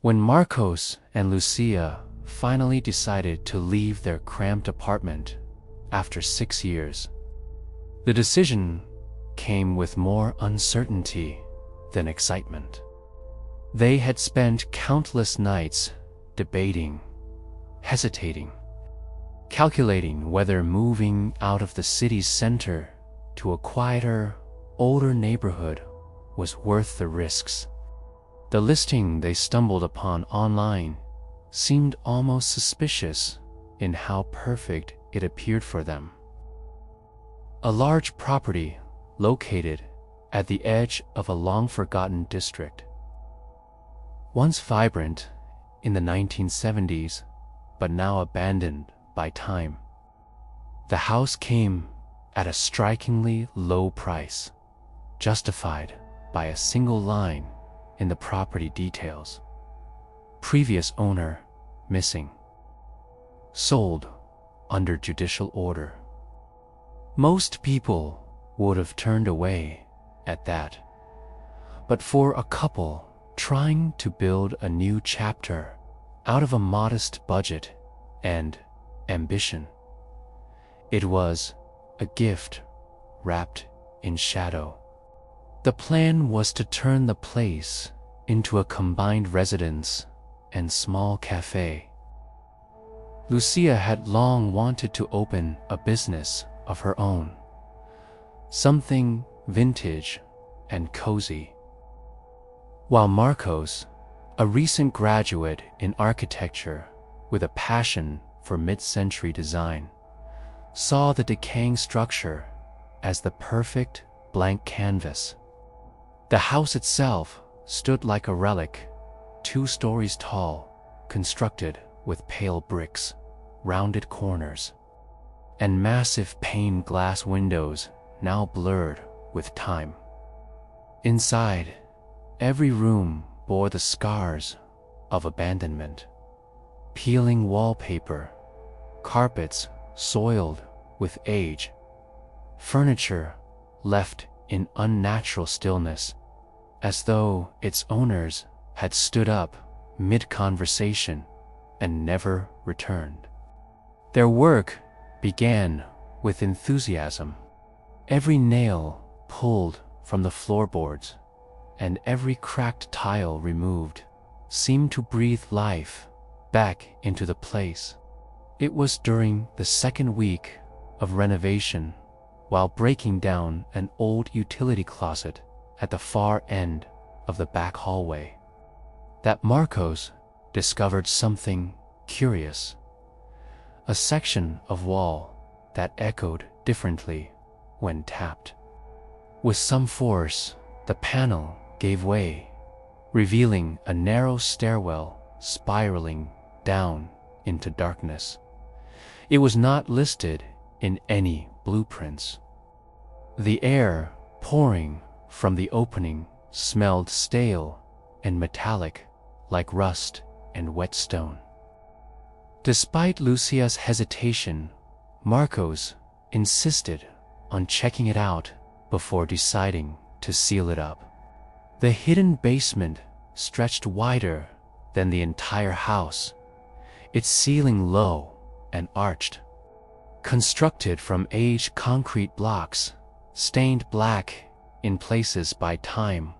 When Marcos and Lucia finally decided to leave their cramped apartment after 6 years, the decision came with more uncertainty than excitement. They had spent countless nights debating, hesitating, calculating whether moving out of the city's center to a quieter, older neighborhood was worth the risks. The listing they stumbled upon online seemed almost suspicious in how perfect it appeared for them. A large property located at the edge of a long-forgotten district. Once vibrant in the 1970s, but now abandoned by time. The house came at a strikingly low price, justified by a single line in the property details. Previous owner missing. Sold under judicial order. Most people would have turned away at that. But for a couple trying to build a new chapter out of a modest budget and ambition, it was a gift wrapped in shadow. The plan was to turn the place into a combined residence and small cafe. Lucia had long wanted to open a business of her own, something vintage and cozy. While Marcos, a recent graduate in architecture with a passion for mid-century design, saw the decaying structure as the perfect blank canvas. The house itself stood like a relic, 2 stories tall, constructed with pale bricks, rounded corners, and massive pane glass windows now blurred with time. Inside, every room bore the scars of abandonment. Peeling wallpaper, carpets soiled with age, furniture left in unnatural stillness, as though its owners had stood up mid-conversation and never returned. Their work began with enthusiasm. Every nail pulled from the floorboards and every cracked tile removed seemed to breathe life back into the place. It was during the second week of renovation, while breaking down an old utility closet at the far end of the back hallway, that Marcos discovered something curious. A section of wall that echoed differently when tapped. With some force, the panel gave way, revealing a narrow stairwell spiraling down into darkness. It was not listed in any blueprints. The air pouring from the opening smelled stale and metallic, like rust and wet stone. Despite Lucia's hesitation, Marcos insisted on checking it out before deciding to seal it up. The hidden basement stretched wider than the entire house, its ceiling low and arched. Constructed from aged concrete blocks, stained black in places by time,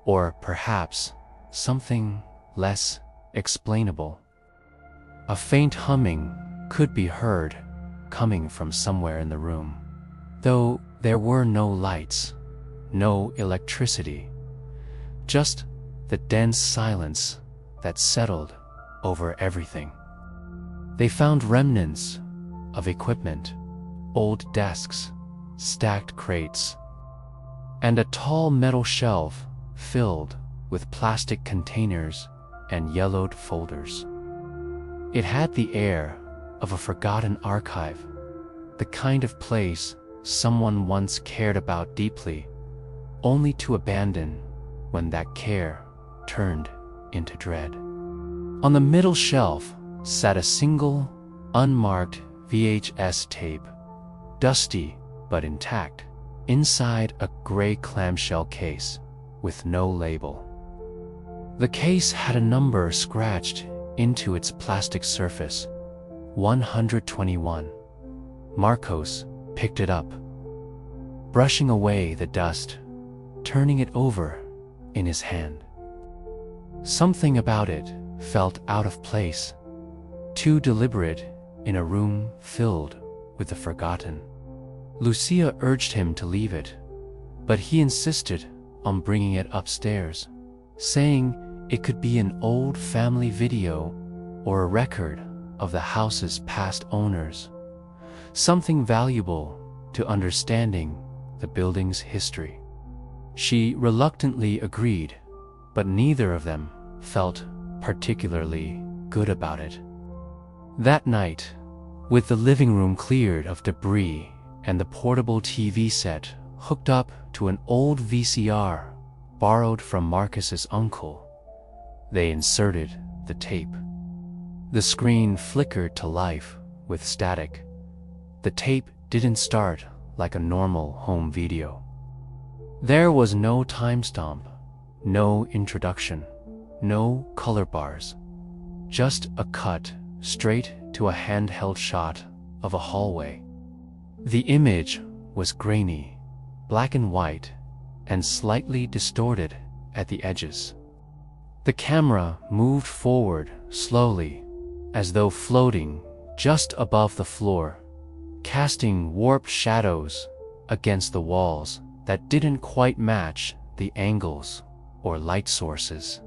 or perhaps something less explainable. A faint humming could be heard coming from somewhere in the room, though there were no lights, no electricity, just the dense silence that settled over everything. They found remnants of equipment, old desks, stacked crates, and a tall metal shelf filled with plastic containers and yellowed folders. It had the air of a forgotten archive, the kind of place someone once cared about deeply, only to abandon when that care turned into dread. On the middle shelf sat a single, unmarked VHS tape, dusty but intact, inside a gray clamshell case with no label. The case had a number scratched into its plastic surface. 121. Marcos picked it up, brushing away the dust, turning it over in his hand. Something about it felt out of place, too deliberate in a room filled with the forgotten. Lucia urged him to leave it, but he insisted on bringing it upstairs, saying it could be an old family video or a record of the house's past owners, something valuable to understanding the building's history. She reluctantly agreed, but neither of them felt particularly good about it. That night, with the living room cleared of debris and the portable TV set hooked up to an old VCR borrowed from Marcus's uncle, they inserted the tape. The screen flickered to life with static. The tape didn't start like a normal home video. There was no timestamp, no introduction, no color bars, just a cut straight to a handheld shot of a hallway. The image was grainy, black and white, and slightly distorted at the edges. The camera moved forward slowly, as though floating just above the floor, casting warped shadows against the walls that didn't quite match the angles or light sources.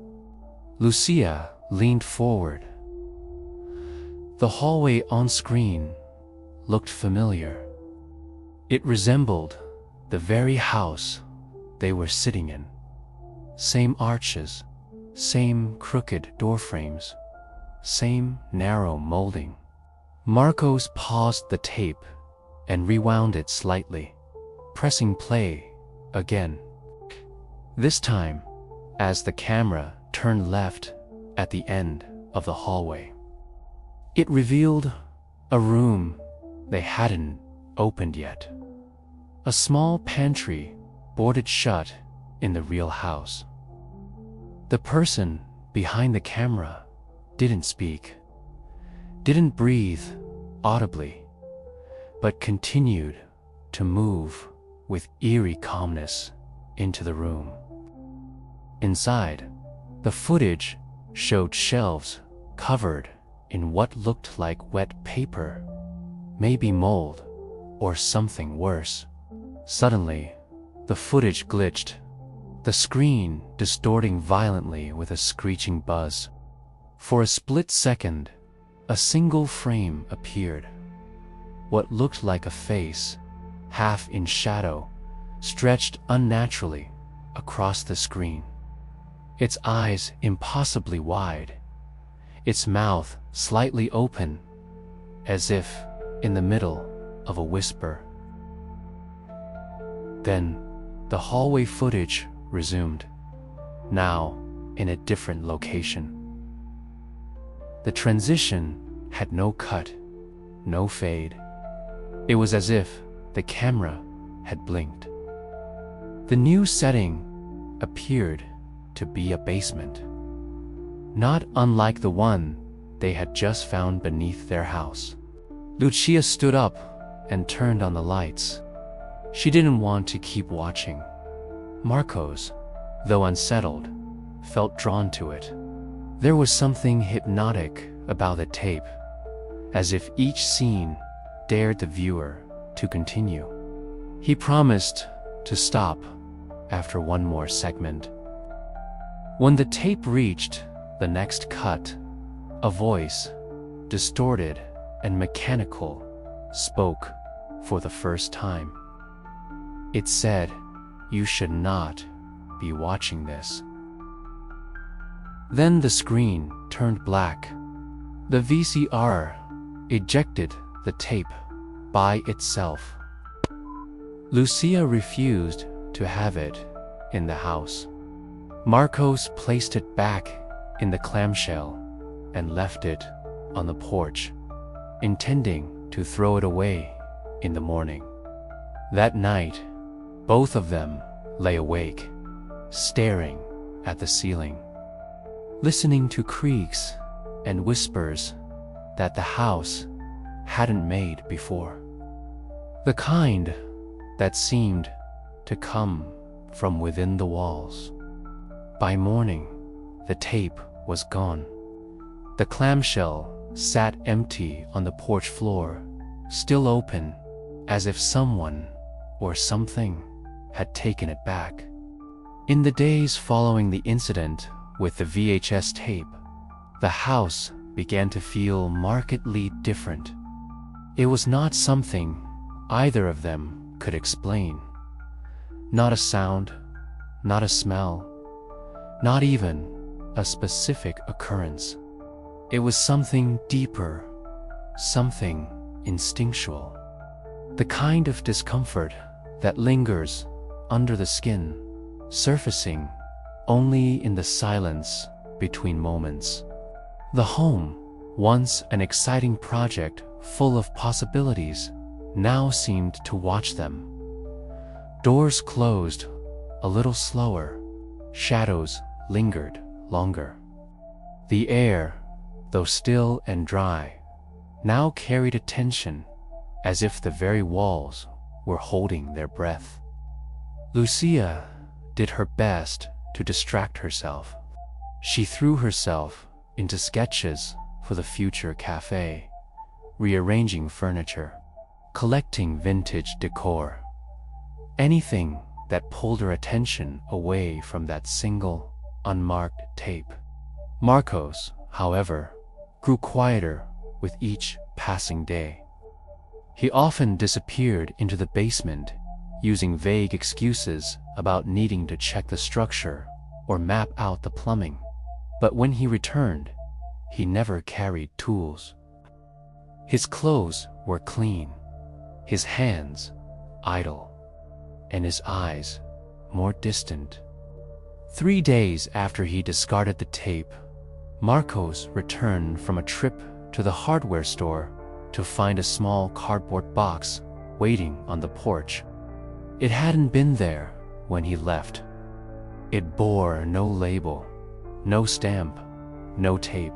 Lucia leaned forward. The hallway on screen looked familiar. It resembled the very house they were sitting in. Same arches, same crooked doorframes, same narrow molding. Marcos paused the tape and rewound it slightly, pressing play again. This time, as the camera turned left at the end of the hallway, it revealed a room they hadn't opened yet. A small pantry boarded shut in the real house. The person behind the camera didn't speak, didn't breathe audibly, but continued to move with eerie calmness into the room. Inside, the footage showed shelves covered in what looked like wet paper, maybe mold or something worse. Suddenly, the footage glitched, the screen distorting violently with a screeching buzz. For a split second, a single frame appeared. What looked like a face, half in shadow, stretched unnaturally across the screen. Its eyes impossibly wide, its mouth slightly open, as if in the middle of a whisper. Then, the hallway footage resumed, now in a different location. The transition had no cut, no fade. It was as if the camera had blinked. The new setting appeared to be a basement, not unlike the one they had just found beneath their house. Lucia stood up and turned on the lights. She didn't want to keep watching. Marcos, though unsettled, felt drawn to it. There was something hypnotic about the tape, as if each scene dared the viewer to continue. He promised to stop after one more segment. When the tape reached the next cut, a voice, distorted and mechanical, spoke for the first time. It said, "You should not be watching this." Then the screen turned black. The VCR ejected the tape by itself. Lucia refused to have it in the house. Marcos placed it back in the clamshell and left it on the porch, intending to throw it away in the morning. That night, both of them lay awake, staring at the ceiling. listening to creaks and whispers that the house hadn't made before. The kind that seemed to come from within the walls. By morning, the tape was gone. The clamshell sat empty on the porch floor, still open, as if someone or something had taken it back. In the days following the incident with the VHS tape, the house began to feel markedly different. It was not something either of them could explain. Not a sound, not a smell, not even a specific occurrence. It was something deeper, something instinctual. The kind of discomfort that lingers under the skin, surfacing only in the silence between moments. The home, once an exciting project full of possibilities, now seemed to watch them. Doors closed a little slower, shadows lingered longer. The air, though still and dry, now carried a tension, as if the very walls were holding their breath. Lucia did her best to distract herself. She threw herself into sketches for the future cafe, rearranging furniture, collecting vintage decor, anything that pulled her attention away from that single, unmarked tape. Marcos, however, grew quieter with each passing day. He often disappeared into the basement, using vague excuses about needing to check the structure or map out the plumbing. But when he returned, he never carried tools. His clothes were clean, his hands idle, and his eyes more distant. 3 days after he discarded the tape, Marcos returned from a trip to the hardware store to find a small cardboard box waiting on the porch. It hadn't been there when he left. It bore no label, no stamp, no tape,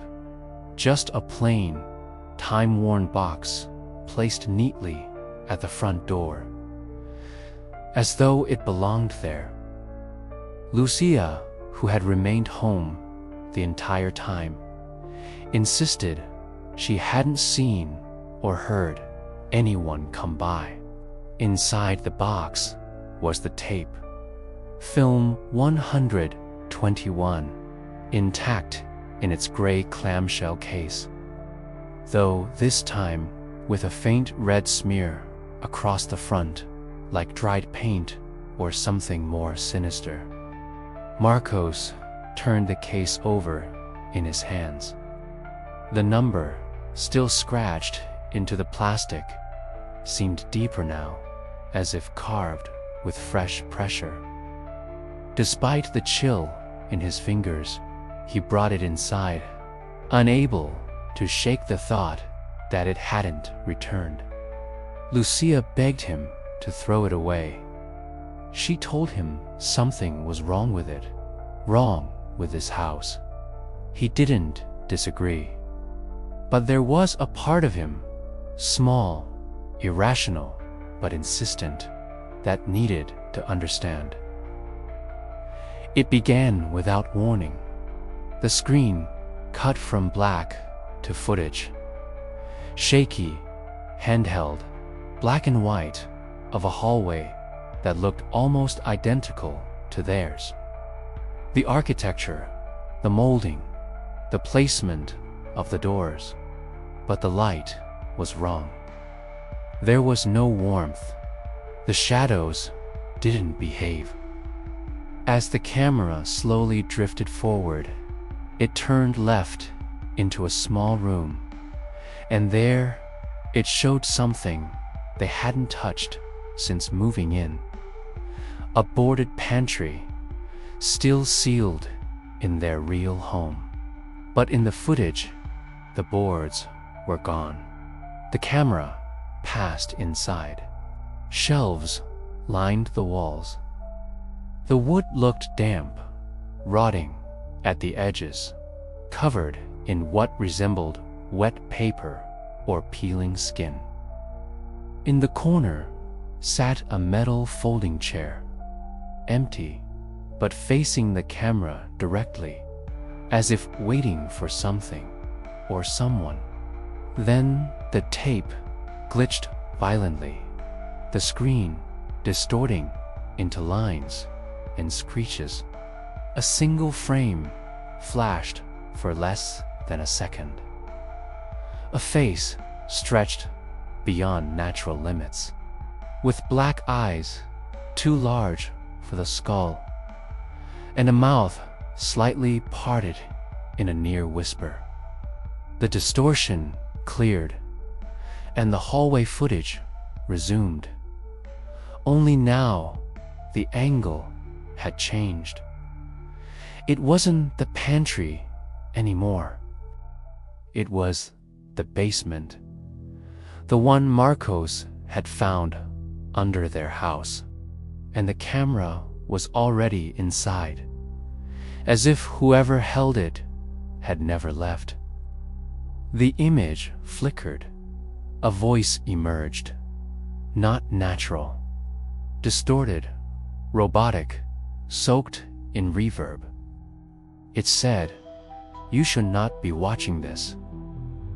just a plain, time-worn box placed neatly at the front door, as though it belonged there. Lucia, who had remained home the entire time, insisted she hadn't seen or heard anyone come by. Inside the box was the tape, film 121, intact in its gray clamshell case, though this time with a faint red smear across the front, like dried paint or something more sinister. Marcos turned the case over in his hands. The number, still scratched into the plastic, seemed deeper now, as if carved with fresh pressure. Despite the chill in his fingers, he brought it inside, unable to shake the thought that it hadn't returned. Lucia begged him to throw it away. She told him something was wrong with it, wrong with this house. He didn't disagree. But there was a part of him, small, irrational, but insistent, that needed to understand. It began without warning. The screen cut from black to footage. Shaky, handheld, black and white, of a hallway that looked almost identical to theirs. The architecture, the molding, the placement of the doors, but the light was wrong. There was no warmth. The shadows didn't behave. As the camera slowly drifted forward, it turned left into a small room, and there it showed something they hadn't touched since moving in. A boarded pantry, still sealed in their real home. But in the footage, the boards were gone. The camera passed inside. Shelves lined the walls. The wood looked damp, rotting at the edges, covered in what resembled wet paper or peeling skin. In the corner sat a metal folding chair, empty, but facing the camera directly, as if waiting for something or someone. Then the tape glitched violently, the screen distorting into lines and screeches. A single frame flashed for less than a second. A face stretched beyond natural limits, with black eyes too large for the skull, and a mouth slightly parted in a near whisper. The distortion cleared, and the hallway footage resumed. Only now, the angle had changed. It wasn't the pantry anymore. It was the basement, the one Marcos had found under their house, and the camera was already inside, as if whoever held it had never left. The image flickered. A voice emerged, not natural, distorted, robotic, soaked in reverb. It said, "You should not be watching this."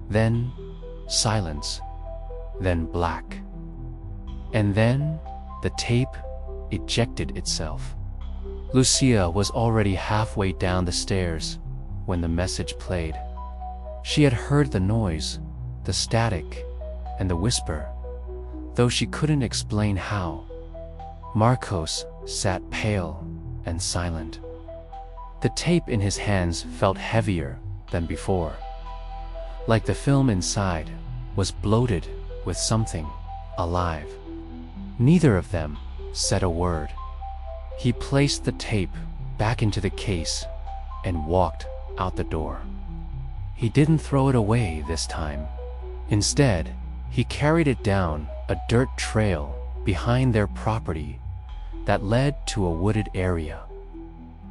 Then silence, then black. And then the tape ejected itself. Lucia was already halfway down the stairs when the message played. She had heard the noise, the static, and the whisper, though she couldn't explain how. Marcos sat pale and silent. The tape in his hands felt heavier than before, like the film inside was bloated with something alive. Neither of them said a word. He placed the tape back into the case and walked out the door. He didn't throw it away this time. Instead, he carried it down a dirt trail behind their property that led to a wooded area.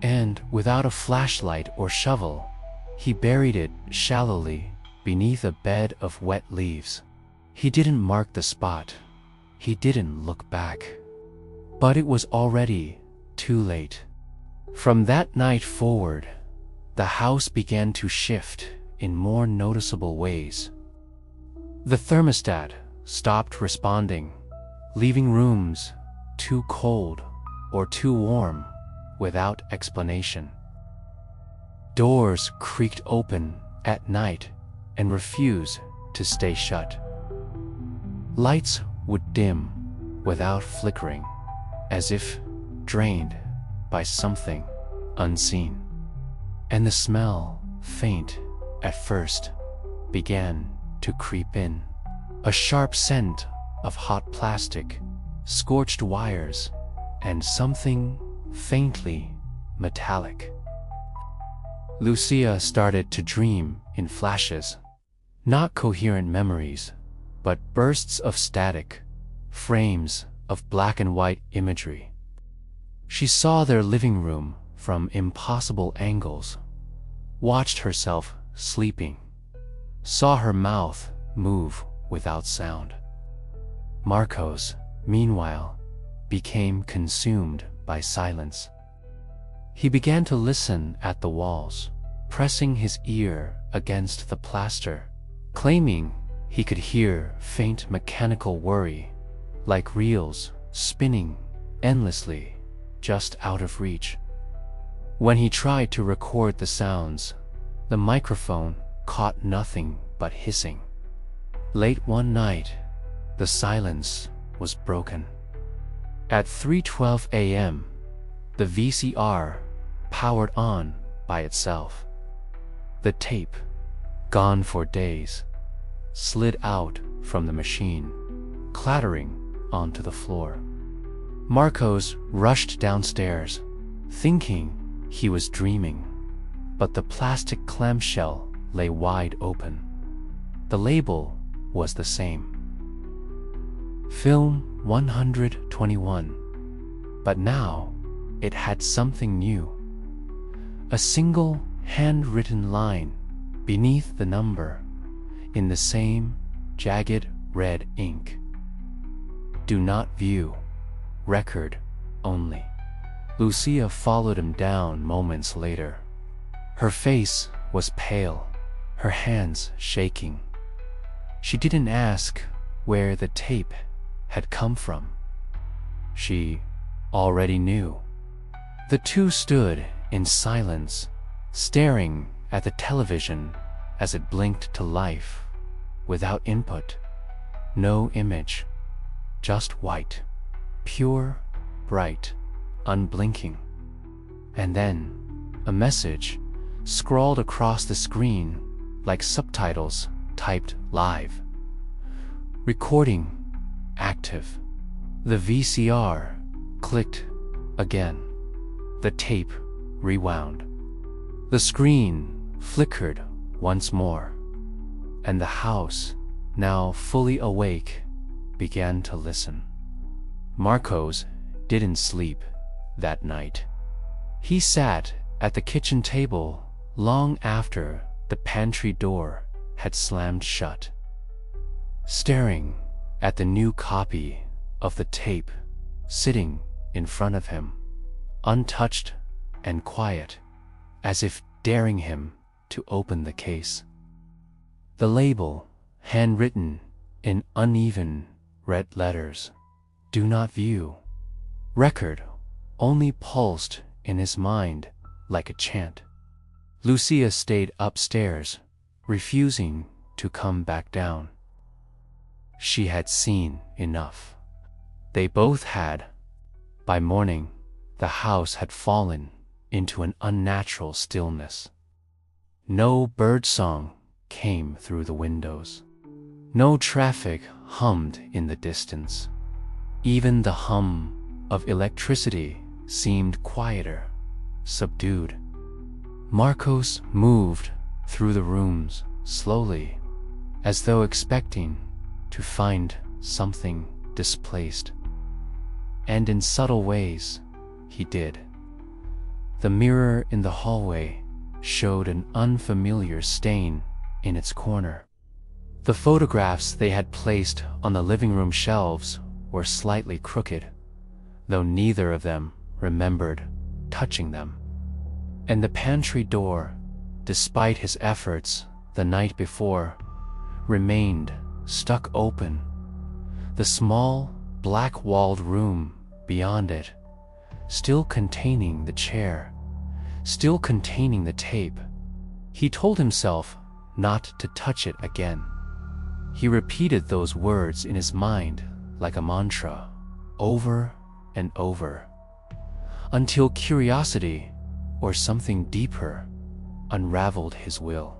And without a flashlight or shovel, he buried it shallowly beneath a bed of wet leaves. He didn't mark the spot. He didn't look back. But it was already too late. From that night forward, the house began to shift in more noticeable ways. The thermostat stopped responding, leaving rooms too cold or too warm without explanation. Doors creaked open at night and refused to stay shut. Lights would dim without flickering, as if drained by something unseen. And the smell, faint at first, began to creep in. A sharp scent of hot plastic, scorched wires, and something faintly metallic. Lucia started to dream in flashes, not coherent memories, but bursts of static, frames of black and white imagery. She saw their living room from impossible angles, watched herself sleeping, saw her mouth move without sound. Marcos, meanwhile, became consumed by silence. He began to listen at the walls, pressing his ear against the plaster, claiming he could hear faint mechanical worry, like reels spinning endlessly just out of reach. When he tried to record the sounds, the microphone caught nothing but hissing. Late one night, the silence was broken. At 3:12 a.m., the VCR powered on by itself. The tape, gone for days, slid out from the machine, clattering onto the floor. Marcos rushed downstairs, thinking he was dreaming, but the plastic clamshell lay wide open. The label was the same. Film 121. But now, it had something new. A single handwritten line beneath the number in the same jagged red ink. Do not view. Record only. Lucia followed him down moments later. Her face was pale, her hands shaking. She didn't ask where the tape had come from. She already knew. The two stood in silence, staring at the television as it blinked to life, without input. No image, just white, pure, bright, unblinking. And then a message scrawled across the screen like subtitles typed live. Recording active. The VCR clicked again. The tape rewound. The screen flickered once more, and the house, now fully awake, began to listen. Marcos didn't sleep that night. He sat at the kitchen table long after the pantry door had slammed shut, staring at the new copy of the tape sitting in front of him, untouched and quiet, as if daring him to open the case. The label, handwritten in uneven red letters, "Do not view." Record only pulsed in his mind like a chant. Lucia stayed upstairs, refusing to come back down. She had seen enough. They both had. By morning, the house had fallen into an unnatural stillness. No birdsong came through the windows. No traffic hummed in the distance. Even the hum of electricity seemed quieter, subdued. Marcos moved through the rooms slowly, as though expecting to find something displaced. And in subtle ways, he did. The mirror in the hallway showed an unfamiliar stain in its corner. The photographs they had placed on the living room shelves were slightly crooked, though neither of them remembered touching them. And the pantry door, despite his efforts the night before, remained stuck open. The small, black-walled room beyond it, still containing the chair, still containing the tape. He told himself not to touch it again. He repeated those words in his mind like a mantra, over and over, until curiosity, or something deeper, unraveled his will.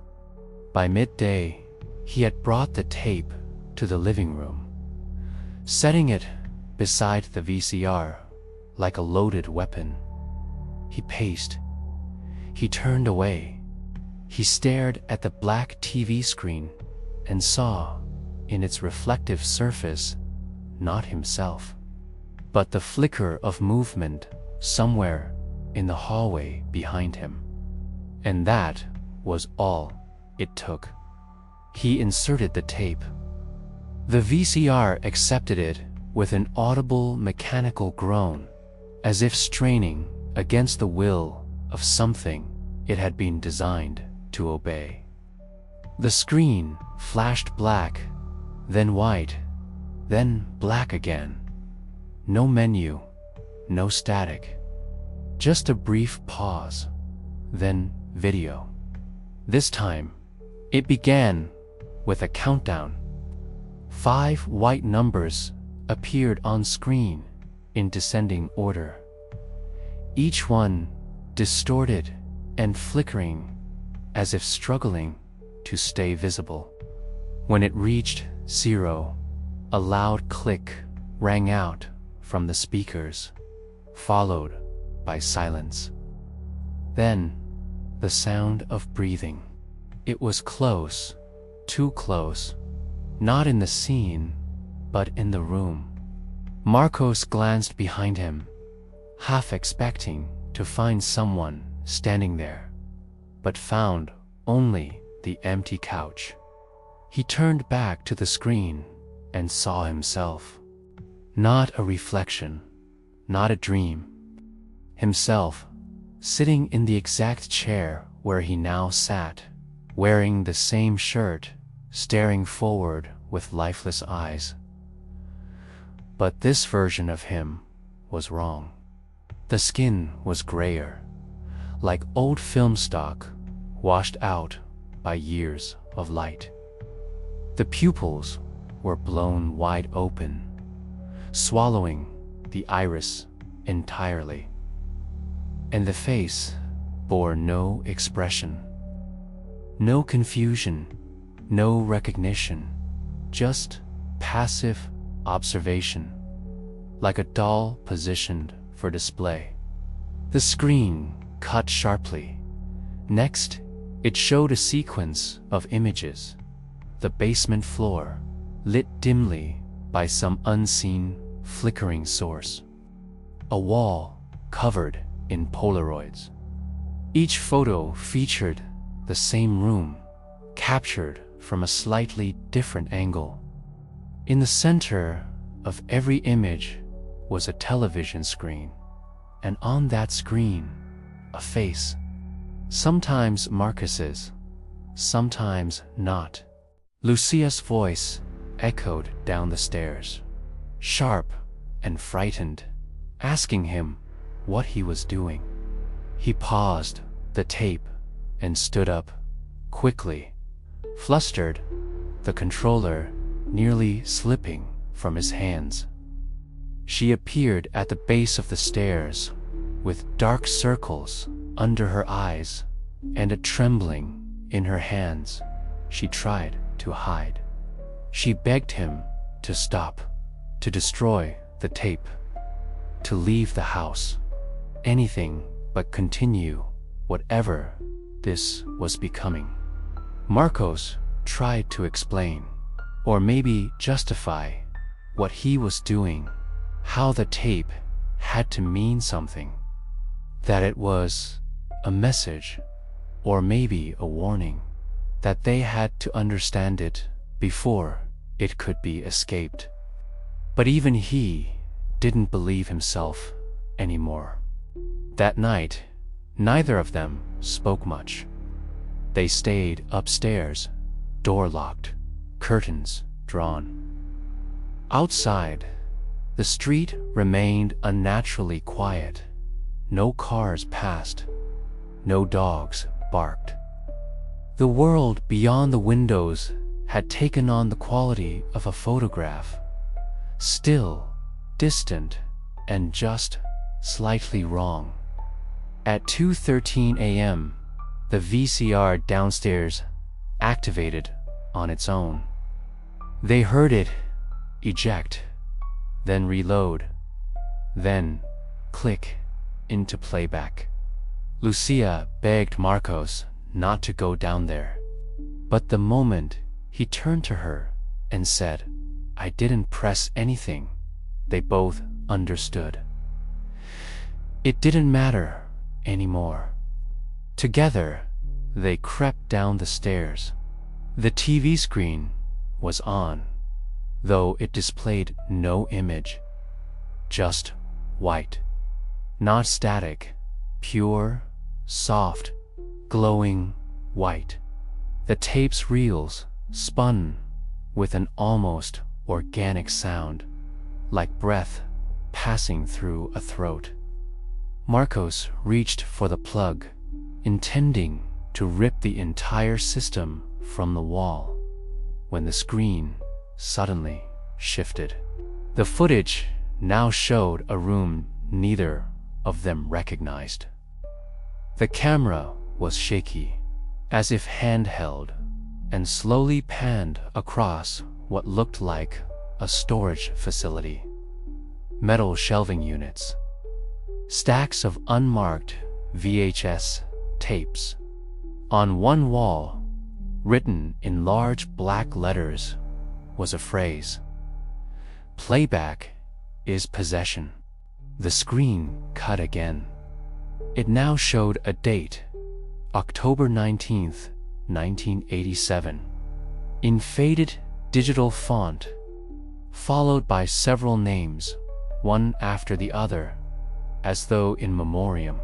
By midday, he had brought the tape to the living room, setting it beside the VCR like a loaded weapon. He paced. He turned away. He stared at the black TV screen and saw, in its reflective surface, not himself, but the flicker of movement somewhere in the hallway behind him. And that was all it took. He inserted the tape. The VCR accepted it with an audible mechanical groan, as if straining against the will of something it had been designed to obey. The screen flashed black, then white, then black again. No menu, no static. Just a brief pause, then video. This time, it began with a countdown. 5 white numbers appeared on screen in descending order, each one distorted and flickering, as if struggling to stay visible. When it reached 0, a loud click rang out from the speakers, followed by silence. Then, the sound of breathing. It was close, too close, not in the scene, but in the room. Marcos glanced behind him, half expecting to find someone standing there. but found only the empty couch. He turned back to the screen and saw himself. Not a reflection, not a dream. Himself, sitting in the exact chair where he now sat, wearing the same shirt, staring forward with lifeless eyes. But this version of him was wrong. The skin was grayer, like old film stock washed out by years of light. The pupils were blown wide open, swallowing the iris entirely. And the face bore no expression. No confusion, no recognition, just passive observation, like a doll positioned for display. The screen cut sharply. Next, it showed a sequence of images. The basement floor, lit dimly by some unseen, flickering source. A wall covered in Polaroids. Each photo featured the same room, captured from a slightly different angle. In the center of every image was a television screen, and on that screen, a face. Sometimes Marcus's, sometimes not. Lucia's voice echoed down the stairs, sharp and frightened, asking him what he was doing. He paused the tape and stood up quickly, flustered, the controller nearly slipping from his hands. She appeared at the base of the stairs with dark circles under her eyes and a trembling in her hands she tried to hide. She begged him to stop, to destroy the tape, to leave the house, anything but continue whatever this was becoming. Marcos tried to explain, or maybe justify, what he was doing, how the tape had to mean something, that it was a message, or maybe a warning, that they had to understand it before it could be escaped. But even he didn't believe himself anymore. That night, neither of them spoke much. They stayed upstairs, door locked, curtains drawn. Outside, the street remained unnaturally quiet. No cars passed, no dogs barked. The world beyond the windows had taken on the quality of a photograph, still, distant, and just slightly wrong. At 2:13 a.m., the VCR downstairs activated on its own. They heard it eject, then reload, then click into playback. Lucia begged Marcos not to go down there, but the moment he turned to her and said, "I didn't press anything," they both understood. It didn't matter anymore. Together, they crept down the stairs. The TV screen was on, though it displayed no image, just white. Not static, pure, soft, glowing white. The tape's reels spun with an almost organic sound, like breath passing through a throat. Marcos reached for the plug, intending to rip the entire system from the wall, when the screen suddenly shifted. The footage now showed a room neither of them recognized. The camera was shaky, as if handheld, and slowly panned across what looked like a storage facility. Metal shelving units, stacks of unmarked VHS tapes. On one wall, written in large black letters, was a phrase: "Playback is possession." The screen cut again. It now showed a date, October 19th, 1987, in faded digital font, followed by several names, one after the other, as though in memoriam.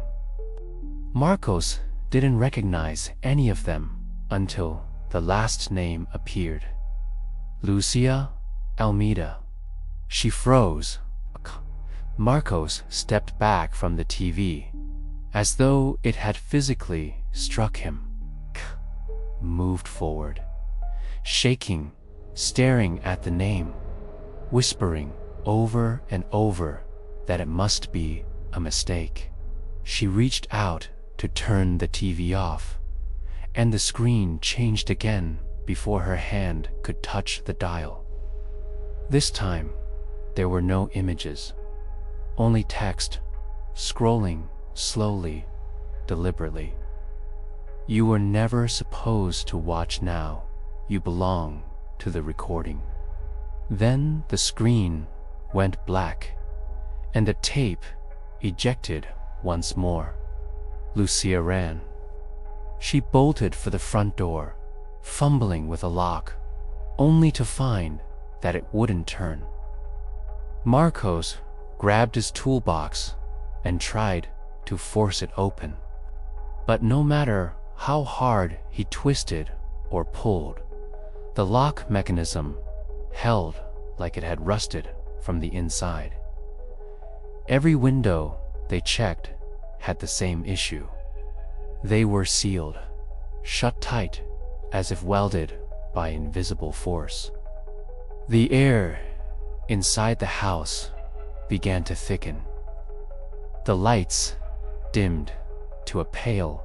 Marcos didn't recognize any of them until the last name appeared. Lucia Almeida. She froze. Marcos stepped back from the TV, as though it had physically struck him. Moved forward, shaking, staring at the name, whispering over and over that it must be a mistake. She reached out to turn the TV off, and the screen changed again before her hand could touch the dial. This time, there were no images, only text, scrolling slowly, deliberately. You were never supposed to watch now. You belong to the recording. Then the screen went black, and the tape ejected once more. Lucia ran. She bolted for the front door, fumbling with a lock, only to find that it wouldn't turn. Marcos grabbed his toolbox and tried to force it open. But no matter how hard he twisted or pulled, the lock mechanism held like it had rusted from the inside. Every window they checked had the same issue. They were sealed, shut tight as if welded by invisible force. The air inside the house began to thicken. The lights dimmed to a pale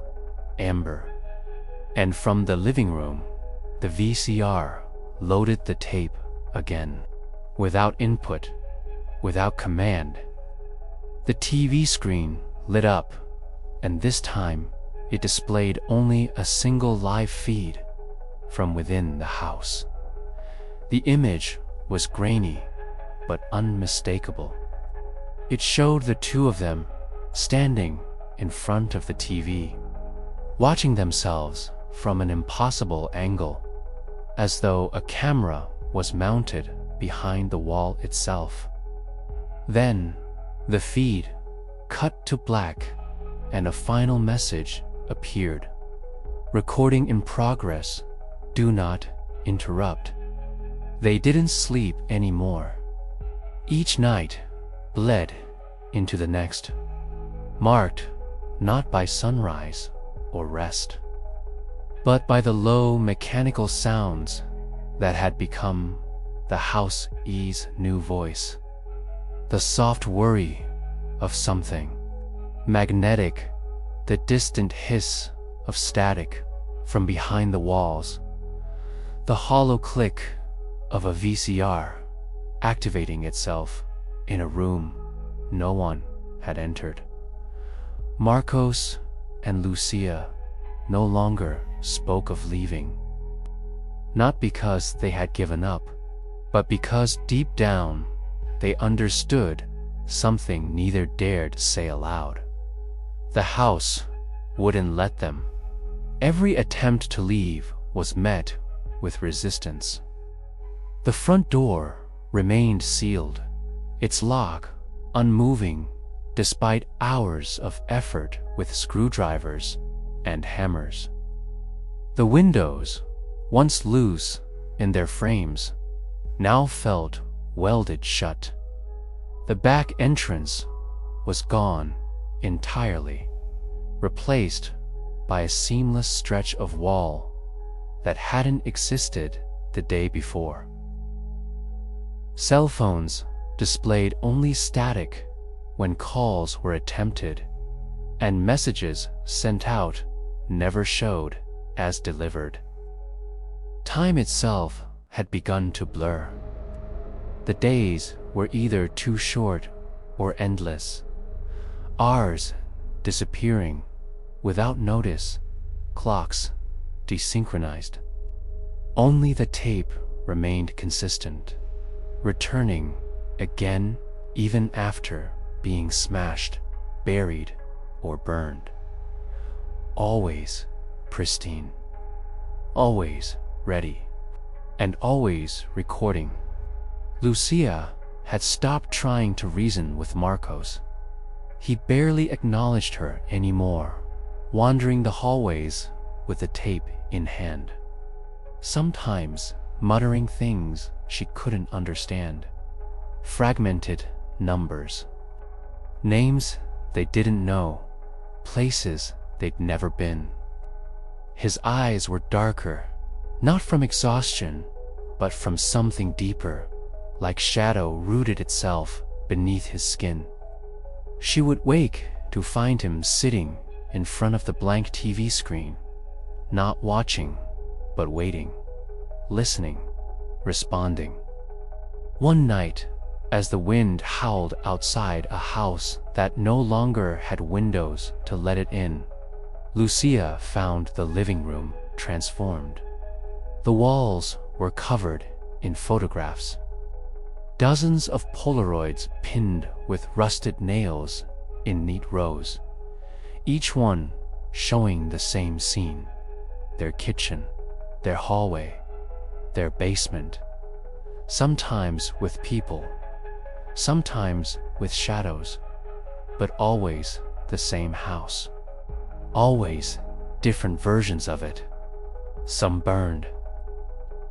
amber, and from the living room, the VCR loaded the tape again, without input, without command. The TV screen lit up, and this time it displayed only a single live feed from within the house. The image was grainy, but unmistakable. It showed the two of them standing in front of the TV, watching themselves from an impossible angle, as though a camera was mounted behind the wall itself. Then, the feed cut to black, and a final message appeared. Recording in progress. Do not interrupt. They didn't sleep anymore. Each night bled into the next, marked not by sunrise or rest, but by the low mechanical sounds that had become the house's new voice. The soft worry of something magnetic, the distant hiss of static from behind the walls, the hollow click of a VCR activating itself in a room no one had entered. Marcos and Lucia no longer spoke of leaving, not because they had given up, but because deep down they understood something neither dared say aloud. The house wouldn't let them. Every attempt to leave was met with resistance. The front door remained sealed, its lock unmoving despite hours of effort with screwdrivers and hammers. The windows, once loose in their frames, now felt welded shut. The back entrance was gone entirely, replaced by a seamless stretch of wall that hadn't existed the day before. Cell phones displayed only static when calls were attempted, and messages sent out never showed as delivered. Time itself had begun to blur. The days were either too short or endless, hours disappearing without notice, clocks desynchronized. Only the tape remained consistent, returning again even after being smashed, buried, or burned. Always pristine. Always ready. And always recording. Lucia had stopped trying to reason with Marcos. He barely acknowledged her anymore, wandering the hallways with the tape in hand. Sometimes muttering things she couldn't understand. Fragmented numbers. Names they didn't know. Places they'd never been. His eyes were darker, not from exhaustion, but from something deeper, like shadow rooted itself beneath his skin. She would wake to find him sitting in front of the blank TV screen, not watching, but waiting, listening, responding. One night, as the wind howled outside a house that no longer had windows to let it in, Lucia found the living room transformed. The walls were covered in photographs. Dozens of Polaroids pinned with rusted nails in neat rows, each one showing the same scene: their kitchen, their hallway, their basement, sometimes with people, sometimes with shadows, but always the same house. Always different versions of it. Some burned,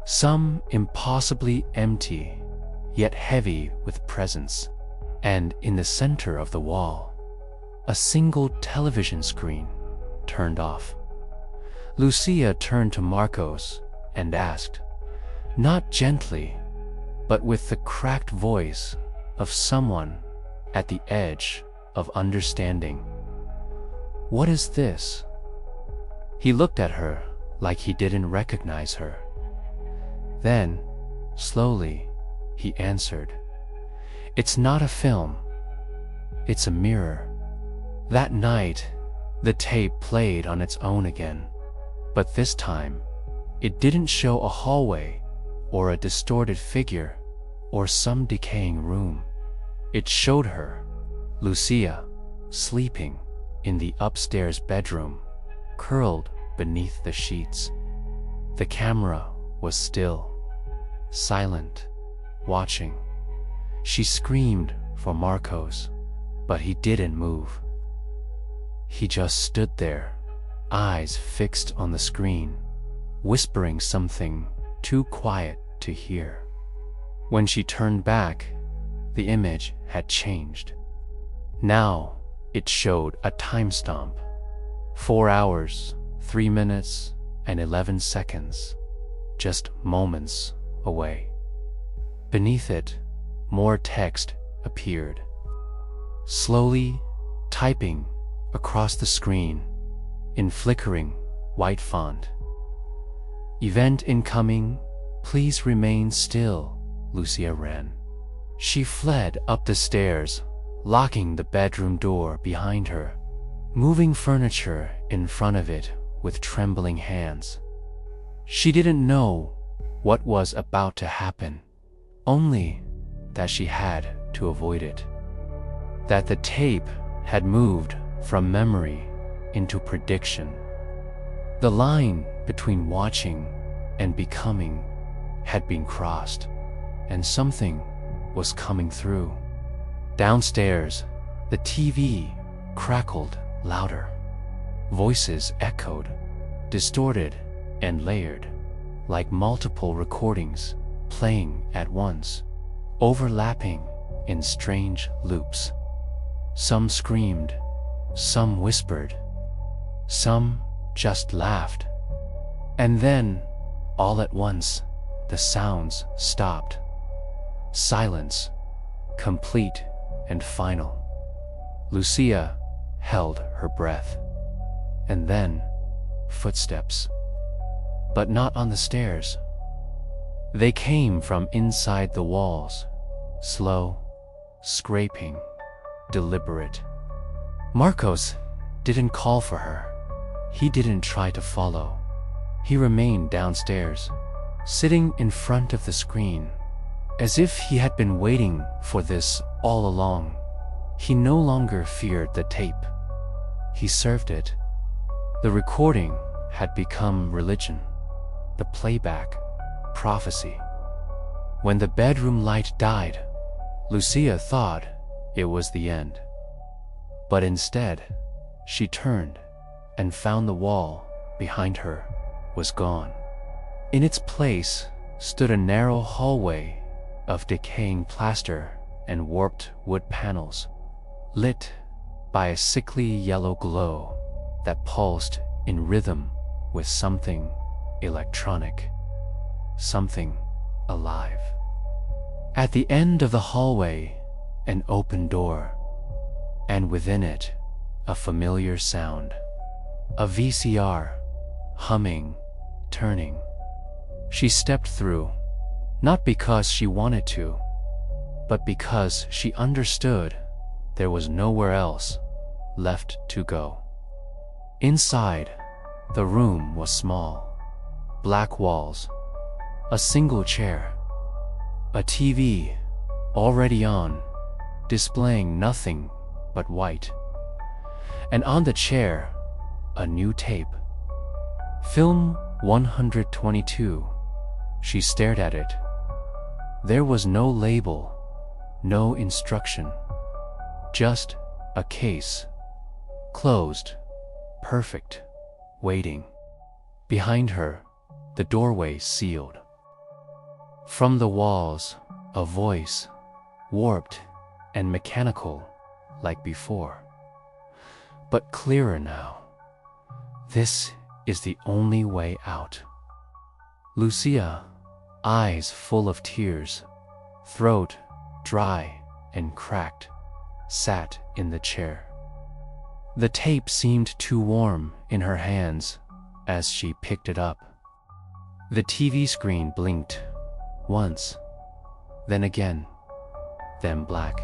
some impossibly empty, yet heavy with presence. And in the center of the wall, a single television screen turned off. Lucia turned to Marcos and asked, not gently, but with the cracked voice of someone at the edge of understanding, "What is this?" He looked at her like he didn't recognize her. Then, slowly, he answered, "It's not a film. It's a mirror." That night, the tape played on its own again. But this time, it didn't show a hallway or a distorted figure or some decaying room. It showed her, Lucia, sleeping in the upstairs bedroom, curled beneath the sheets. The camera was still, silent, watching. She screamed for Marcos, but he didn't move. He just stood there, eyes fixed on the screen, whispering something too quiet to hear. When she turned back, the image had changed. Now it showed a timestamp: 4 hours, 3 minutes, and 11 seconds, just moments away. Beneath it, more text appeared. Slowly typing across the screen in flickering white font. "Event incoming, please remain still," Lucia ran. She fled up the stairs, locking the bedroom door behind her, moving furniture in front of it with trembling hands. She didn't know what was about to happen, only that she had to avoid it. That the tape had moved from memory into prediction. The line between watching and becoming had been crossed, and something was coming through. Downstairs, the TV crackled louder. Voices echoed, distorted and layered, like multiple recordings playing at once, overlapping in strange loops. Some screamed, some whispered, some just laughed. And then, all at once, the sounds stopped. Silence, complete and final. Lucia held her breath. And then, footsteps. But not on the stairs. They came from inside the walls, slow, scraping, deliberate. Marcos didn't call for her. He didn't try to follow. He remained downstairs, sitting in front of the screen, as if he had been waiting for this all along. He no longer feared the tape. He served it. The recording had become religion, the playback, prophecy. When the bedroom light died, Lucia thought it was the end. But instead, she turned and found the wall behind her was gone. In its place stood a narrow hallway of decaying plaster and warped wood panels, lit by a sickly yellow glow that pulsed in rhythm with something electronic, something alive. At the end of the hallway, an open door, and within it, a familiar sound. A VCR, humming, turning. She stepped through, not because she wanted to, but because she understood there was nowhere else left to go. Inside, the room was small. Black walls, a single chair, a TV already on, displaying nothing but white. And on the chair, a new tape. Film 122. She stared at it. There was no label, no instruction. Just a case. Closed. Perfect. Waiting. Behind her, the doorway sealed. From the walls, a voice, warped and mechanical like before, but clearer now. This is the only way out. Lucia, eyes full of tears, throat dry and cracked, sat in the chair. The tape seemed too warm in her hands as she picked it up. The TV screen blinked once, then again, then black.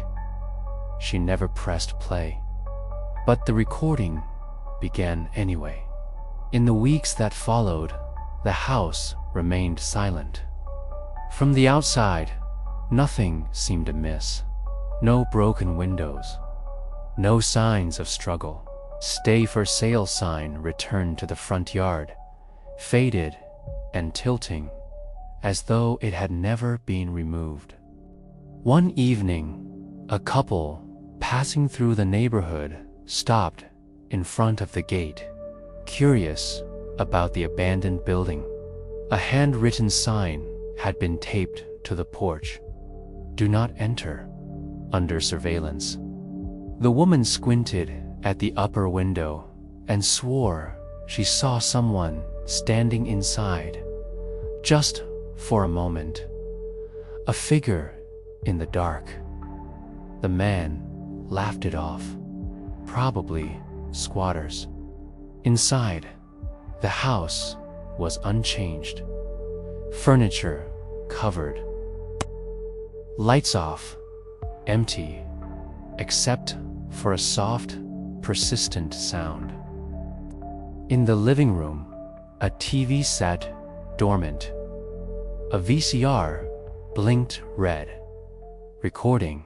She never pressed play. But the recording began anyway. In the weeks that followed, the house remained silent. From the outside, nothing seemed amiss. No broken windows. No signs of struggle. Stay for sale sign returned to the front yard, faded and tilting, as though it had never been removed. One evening, a couple passing through the neighborhood stopped in front of the gate, curious about the abandoned building. A handwritten sign had been taped to the porch. "Do not enter. Under surveillance." The woman squinted at the upper window and swore she saw someone standing inside. Just for a moment. A figure in the dark. The man laughed it off. Probably squatters. Inside, the house was unchanged. Furniture covered. Lights off. Empty. Except for a soft, persistent sound. In the living room, a TV sat dormant. A VCR blinked red, recording